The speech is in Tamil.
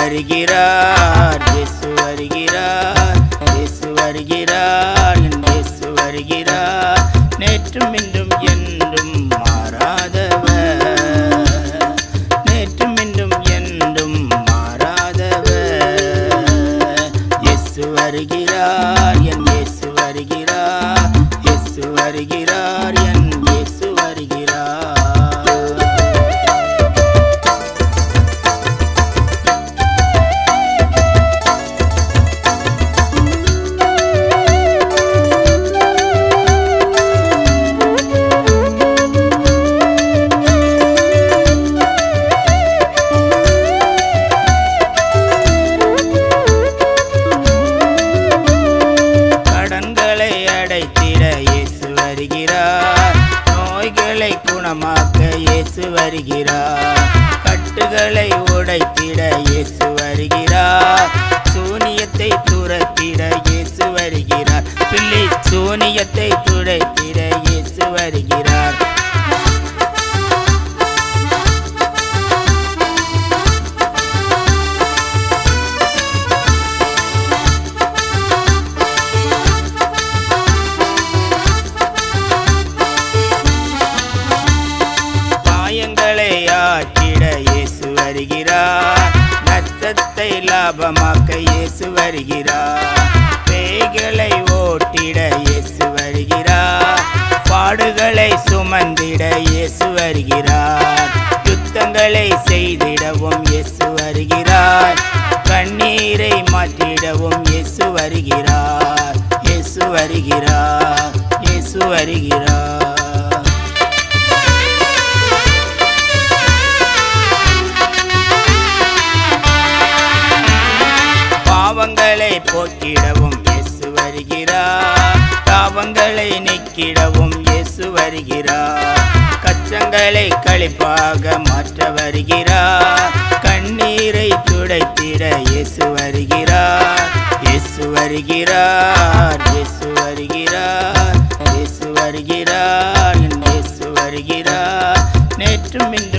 வருகிறார், இயேசு வருகிறார், இயேசு வருகிறார், என் இயேசு வருகிறார். நேற்றும் இன்றும் என்றும் மாறாதவர், நேற்றும் இன்றும் என்றும் மாறாதவர். இயேசு வருகிறார், என் இயேசு வருகிறார், இயேசு வருகிறார், என் இயேசு வருகிறார். நோய்களை குணமாக்க இயேசு வருகிறார், கட்டுகளை உடைத்திட இயேசு வருகிறார், சூனியத்தை துரத்திட இயேசு வருகிறார், பிள்ளை சூனியத்தை துடைத்திட இயேசு வருகிறார். ஆற்றிட இயேசு வருகிறார், நஷ்டத்தை லாபமாக்க இயேசு வருகிறார், பேய்களை ஓட்டிட இயேசு வருகிறார், பாடுகளை சுமந்திட இயேசு வருகிறார், யுத்தங்களை செய்திடவும் இயேசு வருகிறார், கண்ணீரை மாற்றிடவும் இயேசு வருகிறார், இயேசு வருகிறார், இயேசு வருகிறார். பாவங்களை போக்கிடவும் இயேசு வருகிறார், தாவங்களை நீக்கிடவும் இயேசு வருகிறார், கஷ்டங்களை களிப்பாக மாற்ற வருகிறார், கண்ணீரை துடைத்திட இயேசு வருகிறார், இயேசு வருகிறார், இயேசு வருகிறார், இயேசு வருகிறார், என் இயேசு வருகிறார். நேற்றும் இன்றும்